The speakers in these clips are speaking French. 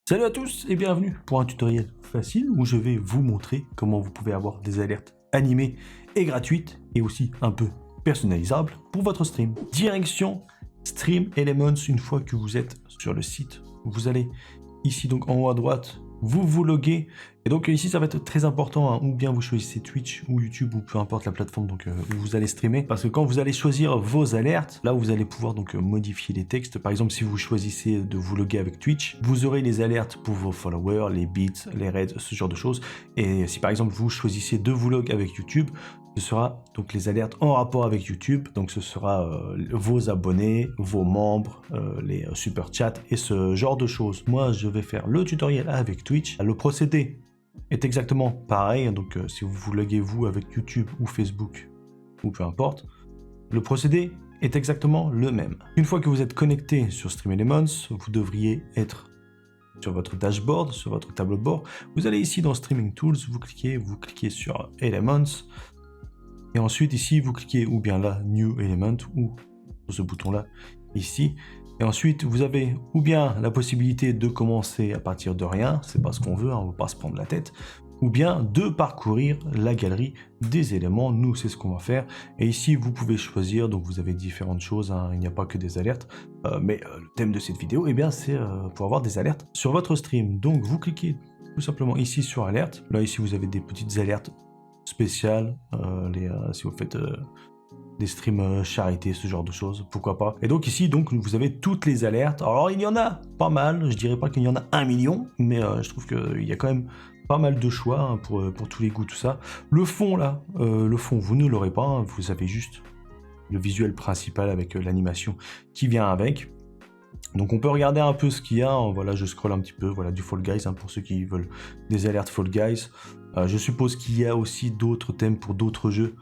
Salut à tous et bienvenue pour un tutoriel facile où je vais vous montrer comment vous pouvez avoir des alertes animées et gratuites et aussi un peu personnalisables pour votre stream. Direction Stream Elements. Une fois que vous êtes sur le site, vous allez ici donc en haut à droite, vous loguez, et donc ici ça va être très important, hein, ou bien vous choisissez Twitch ou YouTube ou peu importe la plateforme donc, où vous allez streamer, parce que quand vous allez choisir vos alertes, là vous allez pouvoir donc modifier les textes. Par exemple, si vous choisissez de vous loguer avec Twitch, vous aurez les alertes pour vos followers, les bits, les raids, ce genre de choses. Et si par exemple vous choisissez de vous loguer avec YouTube, ce sera donc les alertes en rapport avec YouTube, donc ce sera vos abonnés, vos membres, les super chats et ce genre de choses. Moi je vais faire le tutoriel avec Twitch. Le procédé est exactement pareil, donc si vous vous loguez vous avec YouTube ou Facebook ou peu importe, le procédé est exactement le même. Une fois que vous êtes connecté sur Stream Elements, vous devriez être sur votre dashboard, sur votre tableau de bord. Vous allez ici dans Streaming Tools, vous cliquez sur Elements. Et ensuite ici, vous cliquez ou bien là, New Element, ou sur ce bouton-là, ici. Et ensuite, vous avez ou bien la possibilité de commencer à partir de rien, c'est pas ce qu'on veut, hein, on ne va pas se prendre la tête, ou bien de parcourir la galerie des éléments. Nous, c'est ce qu'on va faire. Et ici, vous pouvez choisir, donc vous avez différentes choses, hein, il n'y a pas que des alertes, mais le thème de cette vidéo, eh bien, c'est pour avoir des alertes sur votre stream. Donc, vous cliquez tout simplement ici sur Alerte. Là, ici, vous avez des petites alertes spéciales, si vous faites des streams charité, ce genre de choses, pourquoi pas. Et donc ici, donc, vous avez toutes les alertes. Alors il y en a pas mal, je dirais pas qu'il y en a 1 million, mais je trouve qu'il y a quand même pas mal de choix, hein, pour tous les goûts, tout ça. Le fond là, le fond, vous ne l'aurez pas, hein, vous avez juste le visuel principal avec l'animation qui vient avec. Donc on peut regarder un peu ce qu'il y a, hein. Voilà, je scrolle un petit peu, voilà, du Fall Guys, hein, pour ceux qui veulent des alertes Fall Guys. Je suppose qu'il y a aussi d'autres thèmes pour d'autres jeux.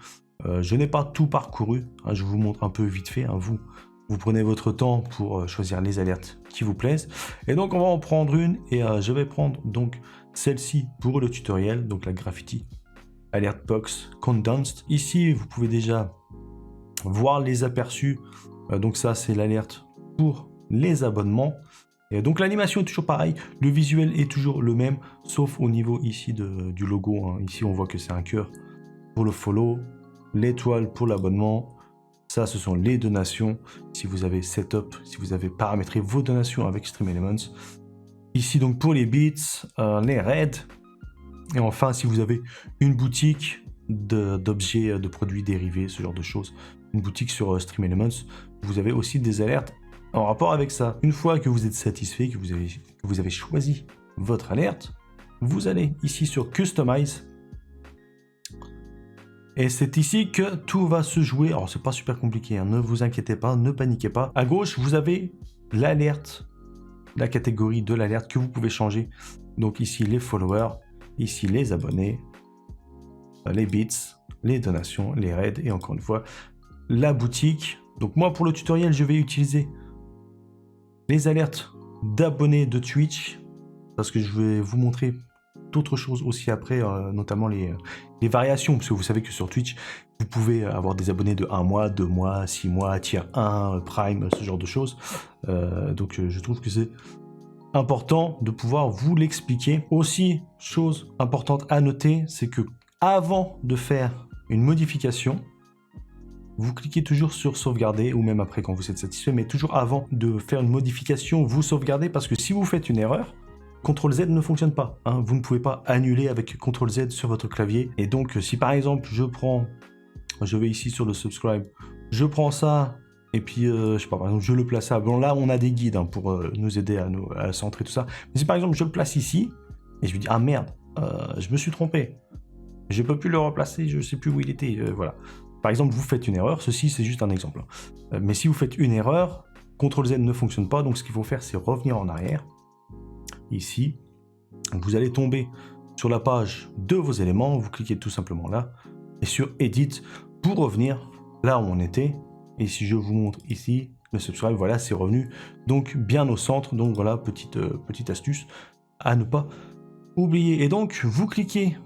Je n'ai pas tout parcouru, hein, je vous montre un peu vite fait, hein. Vous prenez votre temps pour choisir les alertes qui vous plaisent. Et donc on va en prendre une, et je vais prendre donc celle-ci pour le tutoriel, donc la Graffiti Alert Box Condensed. Ici, vous pouvez déjà voir les aperçus, donc ça c'est l'alerte pour les abonnements. Et donc l'animation est toujours pareil, le visuel est toujours le même, sauf au niveau ici du logo, hein. Ici on voit que c'est un cœur pour le follow, l'étoile pour l'abonnement. Ça, ce sont les donations, si vous avez setup, si vous avez paramétré vos donations avec Stream Elements. Ici donc pour les bits, les raids. Et enfin, si vous avez une boutique d'objets, de produits dérivés, ce genre de choses, une boutique sur Stream Elements, vous avez aussi des alertes en rapport avec ça. Une fois que vous êtes satisfait, que vous avez choisi votre alerte, vous allez ici sur Customize. Et c'est ici que tout va se jouer. Alors c'est pas super compliqué, hein, ne vous inquiétez pas, ne paniquez pas. À gauche, vous avez l'alerte, la catégorie de l'alerte que vous pouvez changer. Donc ici les followers, ici les abonnés, les bits, les donations, les raids, et encore une fois, la boutique. Donc moi pour le tutoriel, je vais utiliser les alertes d'abonnés de Twitch, parce que je vais vous montrer d'autres choses aussi après, notamment les variations, parce que vous savez que sur Twitch, vous pouvez avoir des abonnés de 1 mois, 2 mois, 6 mois, tier 1, Prime, ce genre de choses. Donc je trouve que c'est important de pouvoir vous l'expliquer. Aussi, chose importante à noter, c'est que avant de faire une modification, vous cliquez toujours sur sauvegarder, ou même après quand vous êtes satisfait, mais toujours avant de faire une modification, vous sauvegardez, parce que si vous faites une erreur, CTRL-Z ne fonctionne pas, hein. Vous ne pouvez pas annuler avec CTRL-Z sur votre clavier. Et donc, si par exemple, je vais ici sur le subscribe, je prends ça, et puis, je sais pas, par exemple, je le place là. Bon, là, on a des guides, hein, pour nous aider à centrer tout ça. Mais si par exemple, je le place ici, et je lui dis, ah merde, je me suis trompé, je peux plus le replacer, je sais plus où il était, voilà. Par exemple, vous faites une erreur, ceci c'est juste un exemple. Mais si vous faites une erreur, CTRL-Z ne fonctionne pas, donc ce qu'il faut faire, c'est revenir en arrière. Ici, vous allez tomber sur la page de vos éléments, vous cliquez tout simplement là, et sur Edit, pour revenir là où on était. Et si je vous montre ici, le subscribe, voilà, c'est revenu, donc bien au centre. Donc voilà, petite astuce à ne pas oublier. Et donc, vous cliquez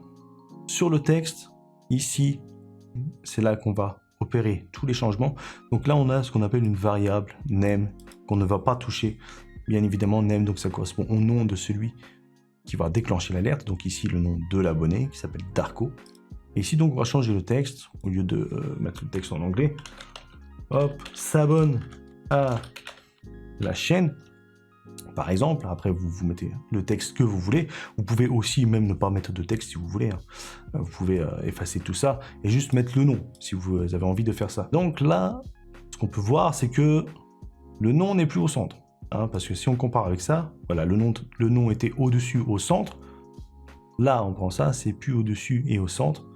sur le texte, ici, c'est là qu'on va opérer tous les changements. Donc là, on a ce qu'on appelle une variable name, qu'on ne va pas toucher. bien évidemment, name, donc ça correspond au nom de celui qui va déclencher l'alerte. Donc ici, le nom de l'abonné qui s'appelle Darko. Et ici, donc, on va changer le texte. Au lieu de mettre le texte en anglais, hop, s'abonne à la chaîne. Par exemple, après vous mettez le texte que vous voulez. Vous pouvez aussi même ne pas mettre de texte si vous voulez. Vous pouvez effacer tout ça et juste mettre le nom si vous avez envie de faire ça. Donc là, ce qu'on peut voir, c'est que le nom n'est plus au centre. Parce que si on compare avec ça, voilà, le nom était au-dessus, au centre. Là, on prend ça, c'est plus au-dessus et au centre.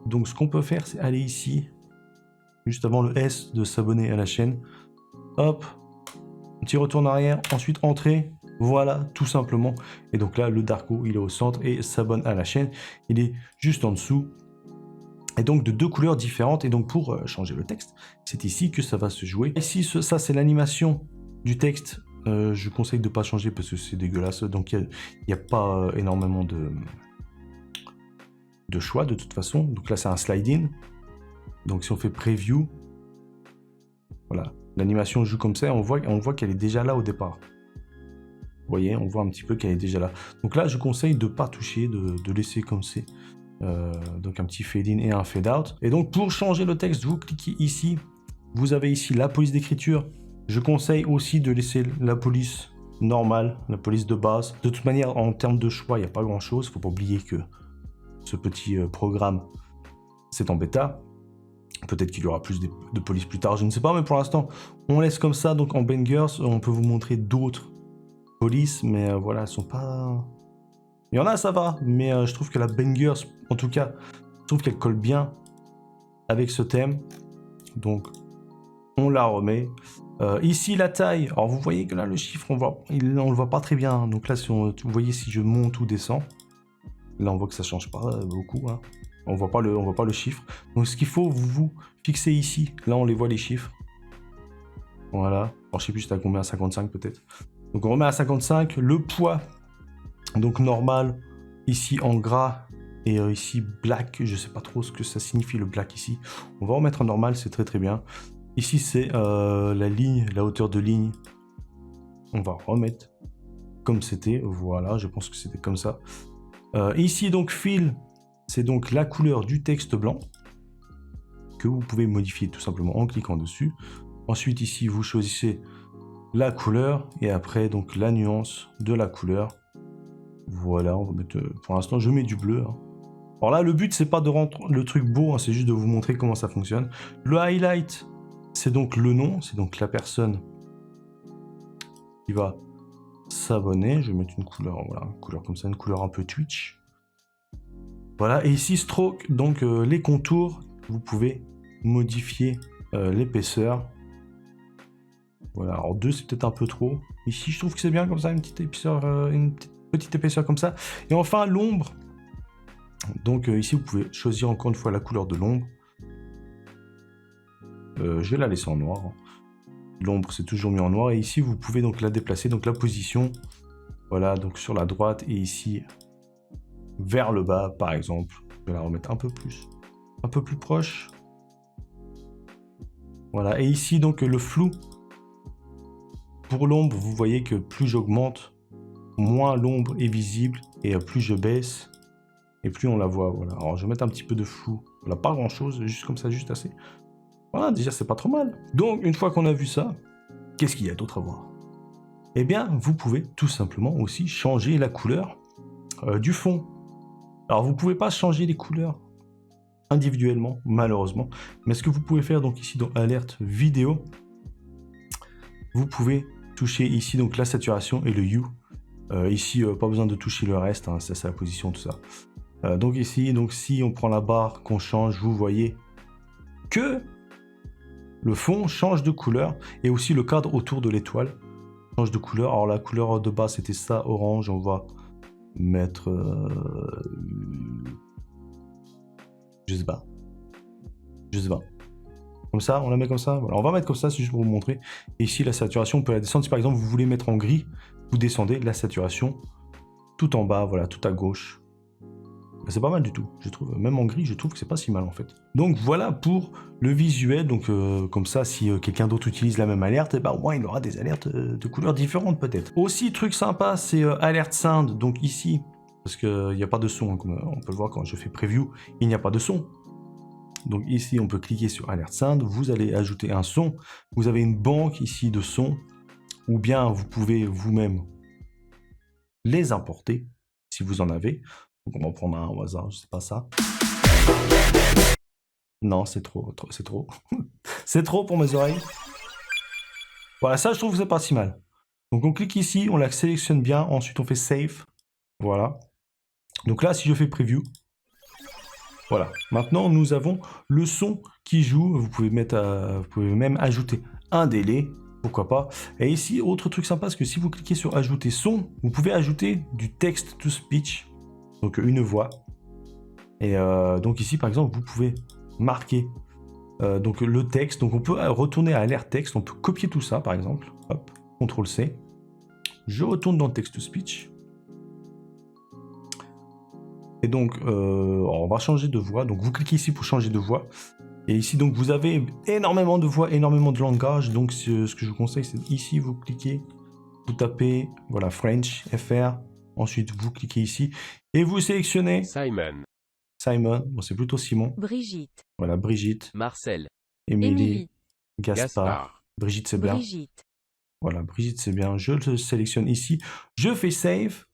Donc ce qu'on peut faire, c'est aller ici, juste avant le S de s'abonner à la chaîne. Hop, petit retour en arrière, ensuite entrer, voilà, tout simplement. Et donc là, le Darko, il est au centre et s'abonne à la chaîne, il est juste en dessous. Et donc de deux couleurs différentes. Et donc pour changer le texte, c'est ici que ça va se jouer. Ici, ça c'est l'animation du texte. Je conseille de ne pas changer parce que c'est dégueulasse. Donc il n'y a pas énormément de choix de toute façon. Donc là, c'est un slide-in. Donc si on fait preview, voilà. L'animation joue comme ça, on voit qu'elle est déjà là au départ. Vous voyez, on voit un petit peu qu'elle est déjà là. Donc là, je conseille de ne pas toucher, de laisser comme c'est. Donc un petit fade in et un fade out. Et donc pour changer le texte, vous cliquez ici. Vous avez ici la police d'écriture. Je conseille aussi de laisser la police normale, la police de base. De toute manière, en termes de choix, il n'y a pas grand chose. Il ne faut pas oublier que ce petit programme, c'est en bêta. Peut-être qu'il y aura plus de police plus tard, je ne sais pas, mais pour l'instant, on laisse comme ça. Donc en bangers, on peut vous montrer d'autres polices, mais voilà, elles sont pas... Il y en a, ça va, mais je trouve que la bangers, en tout cas, je trouve qu'elle colle bien avec ce thème. Donc, on la remet. Ici, la taille. Alors, vous voyez que là, le chiffre, on le voit pas très bien. Donc là, vous voyez si je monte ou descends. Là, on voit que ça change pas beaucoup. On voit pas le chiffre. Donc, ce qu'il faut, vous fixez ici. Là, on les voit, les chiffres. Voilà. Alors, je sais plus, j'étais à combien, à 55 peut-être. Donc, on remet à 55. Le poids, donc normal, ici en gras. Et ici, black. Je sais pas trop ce que ça signifie, le black ici. On va remettre en normal, c'est très très bien. Ici, c'est la ligne, la hauteur de ligne. On va remettre comme c'était. Voilà, je pense que c'était comme ça. Ici, donc, fill. C'est donc la couleur du texte blanc que vous pouvez modifier tout simplement en cliquant dessus. Ensuite, ici, vous choisissez la couleur et après, donc, la nuance de la couleur. Voilà, on va mettre... pour l'instant, je mets du bleu. Alors là, le but, c'est pas de rendre le truc beau, c'est juste de vous montrer comment ça fonctionne. Le highlight, c'est donc le nom, c'est donc la personne qui va s'abonner. Je vais mettre une couleur, voilà, une couleur comme ça, une couleur un peu Twitch. Voilà, et ici, stroke, donc les contours, vous pouvez modifier l'épaisseur. Voilà, alors 2, c'est peut-être un peu trop. Ici, je trouve que c'est bien comme ça, une petite épaisseur comme ça. Et enfin, l'ombre. Donc ici, vous pouvez choisir encore une fois la couleur de l'ombre. Je vais la laisser en noir. L'ombre, c'est toujours mis en noir. Et ici, vous pouvez donc la déplacer, donc la position. Voilà, donc sur la droite et ici... vers le bas, par exemple. Je vais la remettre un peu plus proche. Voilà, et ici, donc, le flou. Pour l'ombre, vous voyez que plus j'augmente, moins l'ombre est visible, et plus je baisse, et plus on la voit, voilà. Alors, je vais mettre un petit peu de flou. Voilà, pas grand-chose, juste comme ça, juste assez. Voilà, déjà, c'est pas trop mal. Donc, une fois qu'on a vu ça, qu'est-ce qu'il y a d'autre à voir? Eh bien, vous pouvez tout simplement aussi changer la couleur du fond. Alors, vous ne pouvez pas changer les couleurs individuellement, malheureusement. Mais ce que vous pouvez faire, donc ici, dans Alerte Vidéo, vous pouvez toucher ici, donc la saturation et le Hue. Ici, pas besoin de toucher le reste, ça c'est la position, tout ça. Donc ici, donc si on prend la barre, qu'on change, vous voyez que le fond change de couleur. Et aussi le cadre autour de l'étoile change de couleur. Alors, la couleur de base, c'était ça, orange, on va... mettre je sais pas comme ça, on la met comme ça, voilà, on va mettre comme ça, c'est juste pour vous montrer. Et ici la saturation, on peut la descendre si par exemple vous voulez mettre en gris, vous descendez la saturation tout en bas, voilà, tout à gauche, C'est pas mal du tout, je trouve. Même en gris, je trouve que c'est pas si mal en fait. Donc voilà pour le visuel. Donc comme ça, si quelqu'un d'autre utilise la même alerte, et au moins il aura des alertes de couleurs différentes peut-être. Aussi, truc sympa, c'est alerte sound. Donc ici, parce qu'il n'y a pas de son, hein, comme on peut le voir quand je fais preview, il n'y a pas de son. Donc ici, on peut cliquer sur alerte sound. Vous allez ajouter un son. Vous avez une banque ici de sons, ou bien vous pouvez vous-même les importer si vous en avez. Donc on va prendre un au hasard, je sais pas ça. Non, c'est trop, c'est trop. C'est trop pour mes oreilles. Voilà, ça je trouve que c'est pas si mal. Donc on clique ici, on la sélectionne bien, ensuite on fait save. Voilà. Donc là, si je fais preview, voilà. Maintenant, nous avons le son qui joue. Vous pouvez vous pouvez même ajouter un délai, pourquoi pas. Et ici, autre truc sympa, c'est que si vous cliquez sur ajouter son, vous pouvez ajouter du text to speech, donc une voix. Et donc ici, par exemple, vous pouvez marquer donc le texte. Donc on peut retourner à alerte texte. On peut copier tout ça, par exemple. Hop, CTRL C. Je retourne dans le text to speech. Et donc, on va changer de voix. Donc vous cliquez ici pour changer de voix. Et ici, donc, vous avez énormément de voix, énormément de langage. Donc, ce que je vous conseille, c'est ici, vous cliquez, vous tapez, voilà, French, FR. Ensuite, vous cliquez ici et vous sélectionnez Simon. Simon. Bon, c'est plutôt Simon. Brigitte. Voilà, Brigitte. Marcel. Émilie. Gaspard. Gaspard. Brigitte, c'est bien. Brigitte. Voilà, Brigitte, c'est bien. Je le sélectionne ici. Je fais save.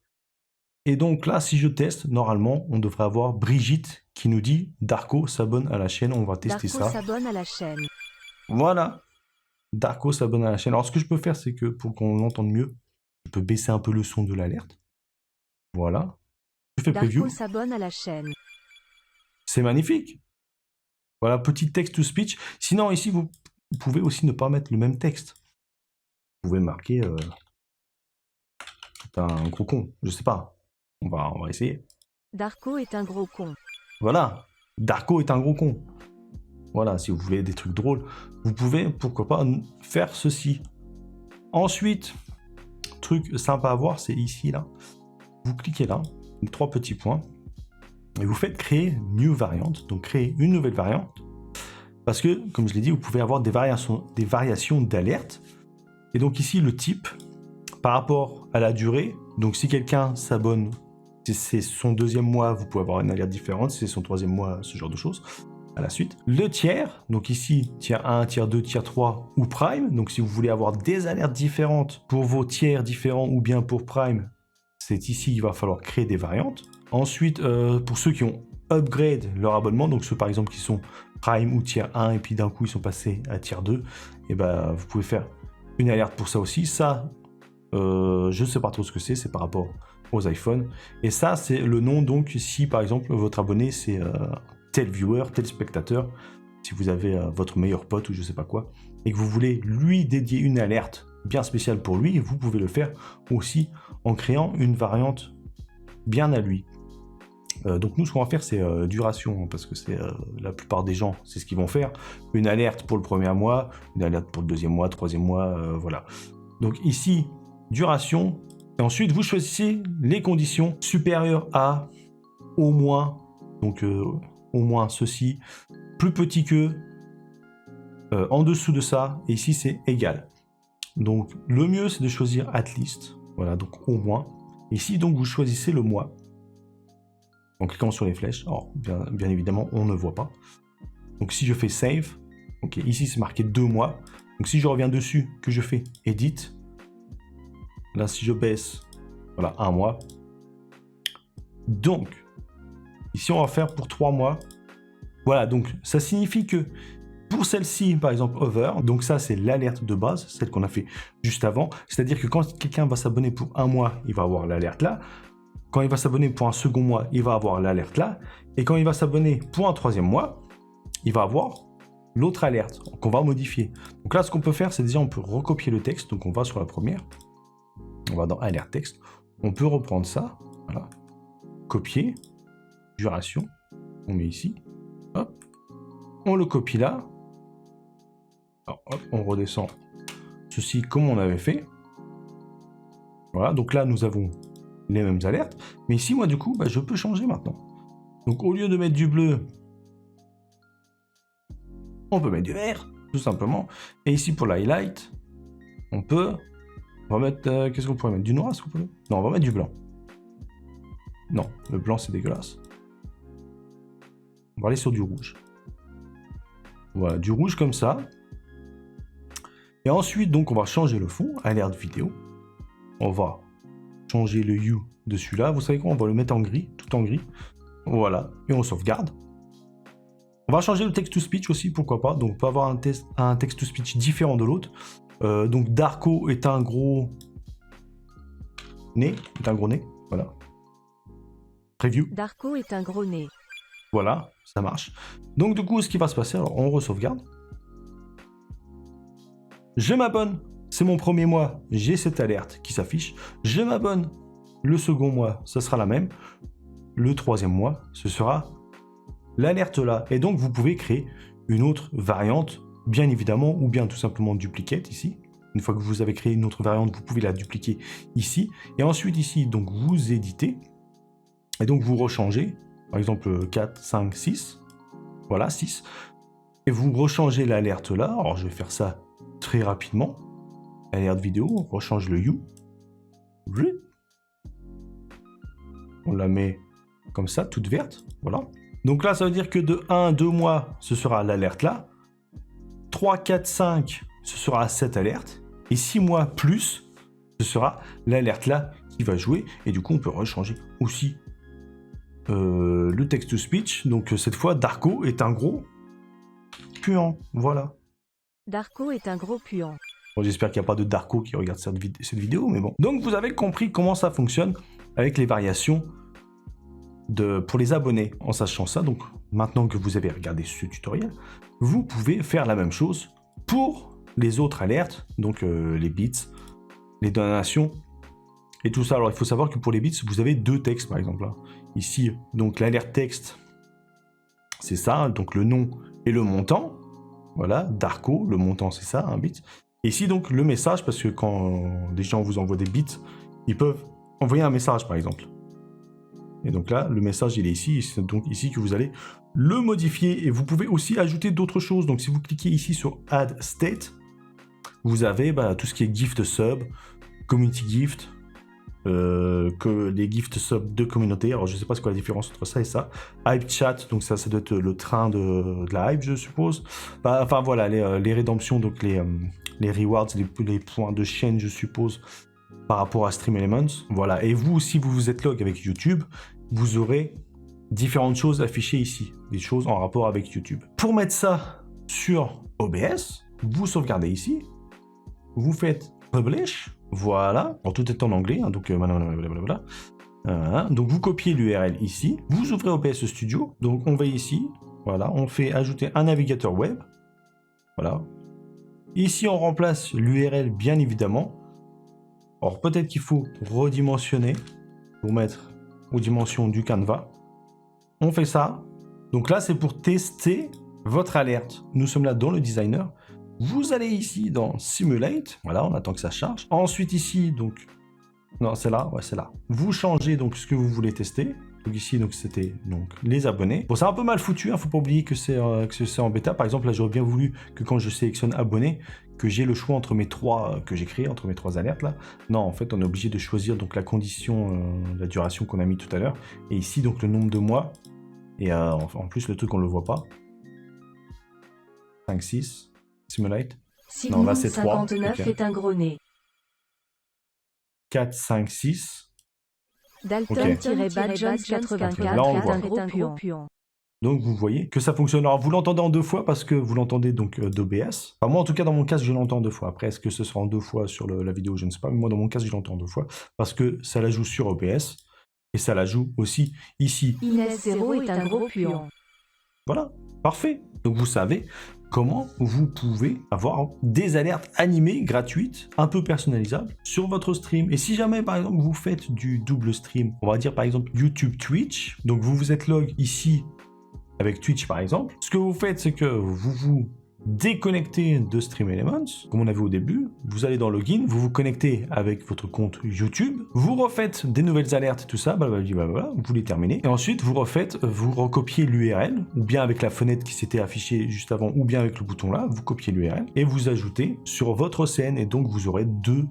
Et donc là, si je teste, normalement, on devrait avoir Brigitte qui nous dit Darko s'abonne à la chaîne. On va tester Darko ça. s'abonne à la chaîne. Voilà. Darko s'abonne à la chaîne. Alors, ce que je peux faire, c'est que pour qu'on l'entende mieux, je peux baisser un peu le son de l'alerte. Voilà. Je fais preview. Darko s'abonne à la chaîne. C'est magnifique. Voilà, petit text to speech. Sinon, ici, vous pouvez aussi ne pas mettre le même texte. Vous pouvez marquer c'est un gros con. Je sais pas. On va essayer. Darko est un gros con. Voilà. Darko est un gros con. Voilà, si vous voulez des trucs drôles, vous pouvez, pourquoi pas, faire ceci. Ensuite, truc sympa à voir, c'est ici, là. Vous cliquez là, les 3 petits points, et vous faites créer new variant, donc créer une nouvelle variante. Parce que, comme je l'ai dit, vous pouvez avoir des variations d'alerte. Et donc ici, le type, par rapport à la durée, donc si quelqu'un s'abonne, si c'est son 2e mois, vous pouvez avoir une alerte différente, si c'est son 3e mois, ce genre de choses, à la suite. Le tiers, donc ici, tiers 1, tiers 2, tiers 3 ou Prime, donc si vous voulez avoir des alertes différentes pour vos tiers différents ou bien pour Prime, c'est ici qu'il va falloir créer des variantes. Ensuite, pour ceux qui ont upgrade leur abonnement, donc ceux par exemple qui sont Prime ou tiers 1 et puis d'un coup ils sont passés à tiers 2, et ben vous pouvez faire une alerte pour ça aussi. Ça, je ne sais pas trop ce que c'est par rapport aux iPhones. Et ça, c'est le nom, donc si par exemple votre abonné c'est tel viewer, tel spectateur, si vous avez votre meilleur pote ou je sais pas quoi, et que vous voulez lui dédier une alerte bien spéciale pour lui, vous pouvez le faire aussi en créant une variante bien à lui. Donc nous, ce qu'on va faire, c'est duration, hein, parce que c'est la plupart des gens, c'est ce qu'ils vont faire. Une alerte pour le 1er mois, une alerte pour le 2e mois, 3e mois, voilà. Donc ici, duration, et ensuite vous choisissez les conditions supérieures à, au moins, donc au moins ceci, plus petit que, en dessous de ça, et ici c'est égal. Donc le mieux c'est de choisir at least, voilà, donc au moins. Ici donc vous choisissez le mois, en cliquant sur les flèches. Alors bien évidemment on ne voit pas. Donc si je fais save, ok, ici c'est marqué 2 mois, donc si je reviens dessus, que je fais edit, là si je baisse, voilà, 1 mois. Donc ici on va faire pour 3 mois. Voilà, donc ça signifie que pour celle-ci, par exemple, over, donc ça c'est l'alerte de base, celle qu'on a fait juste avant. C'est-à-dire que quand quelqu'un va s'abonner pour 1 mois, il va avoir l'alerte là. Quand il va s'abonner pour un second mois, il va avoir l'alerte là. Et quand il va s'abonner pour un 3e mois, il va avoir l'autre alerte qu'on va modifier. Donc là, ce qu'on peut faire, c'est déjà, on peut recopier le texte. Donc on va sur la première. On va dans alerte texte. On peut reprendre ça. Voilà. Copier. Duration. On met ici. Hop. On le copie là. Alors, hop, on redescend ceci comme on avait fait. Voilà, donc là nous avons les mêmes alertes. Mais ici, moi du coup, je peux changer maintenant. Donc au lieu de mettre du bleu, on peut mettre du vert, tout simplement. Et ici pour l'highlight, on va mettre, qu'est-ce qu'on pourrait mettre? Du noir, est-ce qu'on peut? Non, on va mettre du blanc. Non, le blanc c'est dégueulasse. On va aller sur du rouge. Voilà, du rouge comme ça. Et ensuite, donc, on va changer le fond, alerte vidéo. On va changer le hue de celui-là. Vous savez quoi? On va le mettre en gris, tout en gris. Voilà, et on sauvegarde. On va changer le text-to-speech aussi, pourquoi pas. Donc, on peut avoir un text-to-speech différent de l'autre. Donc, Darko est un gros nez. Voilà. Preview. Darko est un gros nez. Voilà, ça marche. Donc du coup, ce qui va se passer, alors on re-sauvegarde. Je m'abonne, c'est mon premier mois, j'ai cette alerte qui s'affiche. Je m'abonne, le second mois, ce sera la même. Le troisième mois, ce sera l'alerte là. Et donc vous pouvez créer une autre variante, bien évidemment, ou bien tout simplement duplicate ici. Une fois que vous avez créé une autre variante, vous pouvez la dupliquer ici. Et ensuite ici, donc vous éditez. Et donc vous rechangez. Par exemple 4, 5, 6. Voilà, 6. Et vous rechangez l'alerte là. Alors je vais faire ça très rapidement. Alerte vidéo, on rechange le hue. On la met comme ça, toute verte. Voilà. Donc là, ça veut dire que de 1 à 2 mois, ce sera l'alerte là. 3, 4, 5, ce sera cette alerte. Et 6 mois plus, ce sera l'alerte là qui va jouer. Et du coup, on peut rechanger aussi le text-to-speech. Donc cette fois, Darko est un gros puant. Voilà. Darko est un gros puant. Bon, j'espère qu'il n'y a pas de Darko qui regarde cette vidéo, mais bon. Donc vous avez compris comment ça fonctionne avec les variations pour les abonnés. En sachant ça, donc maintenant que vous avez regardé ce tutoriel, vous pouvez faire la même chose pour les autres alertes, donc les bits, les donations et tout ça. Alors il faut savoir que pour les bits, vous avez deux textes par exemple là. Ici, donc l'alerte texte, c'est ça, donc le nom et le montant. Voilà, Darko, le montant c'est ça, un bit. Et ici donc le message, parce que quand des gens vous envoient des bits, ils peuvent envoyer un message par exemple. Et donc là, le message il est ici, c'est donc ici que vous allez le modifier. Et vous pouvez aussi ajouter d'autres choses. Donc si vous cliquez ici sur Add State, vous avez tout ce qui est gift sub, community gift, que les gift sub de communauté. Alors je sais pas c'est quoi la différence entre ça et ça. Hype chat, donc ça doit être le train de la hype je suppose. Enfin voilà, les rédemptions, donc les rewards, les points de chaîne je suppose, par rapport à Stream Elements. Voilà, et vous, si vous vous êtes log avec YouTube, vous aurez différentes choses affichées ici, des choses en rapport avec YouTube. Pour mettre ça sur OBS, vous sauvegardez ici, vous faites Publish, voilà, alors tout est en anglais, hein, donc blablabla. Donc vous copiez l'URL ici, vous ouvrez OBS Studio, donc on va ici, voilà, on fait ajouter un navigateur web, voilà. Ici on remplace l'URL bien évidemment. Alors peut-être qu'il faut redimensionner pour mettre aux dimensions du Canva. On fait ça. Donc là c'est pour tester votre alerte. Nous sommes là dans le designer. Vous allez ici dans Simulate. Voilà, on attend que ça charge. Ensuite ici, donc... Non, c'est là. Ouais, c'est là. Vous changez donc ce que vous voulez tester. Donc ici, donc c'était donc les abonnés. Bon, c'est un peu mal foutu. Hein, faut pas oublier que c'est en bêta. Par exemple, là, j'aurais bien voulu que quand je sélectionne abonnés, que j'ai le choix entre mes trois que j'ai créé, entre mes trois alertes là. Non, en fait, on est obligé de choisir donc la condition, la duration qu'on a mis tout à l'heure. Et ici, donc le nombre de mois. Et en plus, le truc, on le voit pas. 5, 6. Simulate. Non, là c'est 3. 59 est un gros nez. 4, 5, 6. Dalton-Badge 84 là, on est voit. un gros puant. Donc vous voyez que ça fonctionne. Alors vous l'entendez en deux fois parce que vous l'entendez donc d'OBS. Enfin moi en tout cas dans mon casque je l'entends deux fois. Après est-ce que ce sera en deux fois sur la vidéo, je ne sais pas. Mais moi dans mon casque je l'entends deux fois parce que ça la joue sur OBS et ça la joue aussi ici. Inès Zero est un gros puant. Voilà, parfait. Donc vous savez comment vous pouvez avoir des alertes animées gratuites, un peu personnalisables sur votre stream. Et si jamais par exemple vous faites du double stream, on va dire par exemple YouTube Twitch, donc vous vous êtes log ici avec Twitch par exemple, ce que vous faites c'est que vous vous déconnecter de Stream Elements, comme on a vu au début. Vous allez dans Login, vous vous connectez avec votre compte YouTube, vous refaites des nouvelles alertes, tout ça, blablabla, vous les terminez. Et ensuite, vous recopiez l'URL, ou bien avec la fenêtre qui s'était affichée juste avant, ou bien avec le bouton là, vous copiez l'URL, et vous ajoutez sur votre scène, et donc vous aurez deux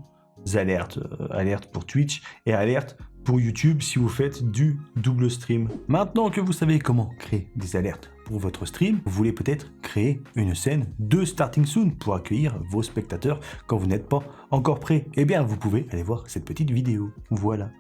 alertes, alerte pour Twitch et alerte pour YouTube si vous faites du double stream. Maintenant que vous savez comment créer des alertes pour votre stream, vous voulez peut-être créer une scène de Starting Soon pour accueillir vos spectateurs quand vous n'êtes pas encore prêt. Eh bien, vous pouvez aller voir cette petite vidéo. Voilà.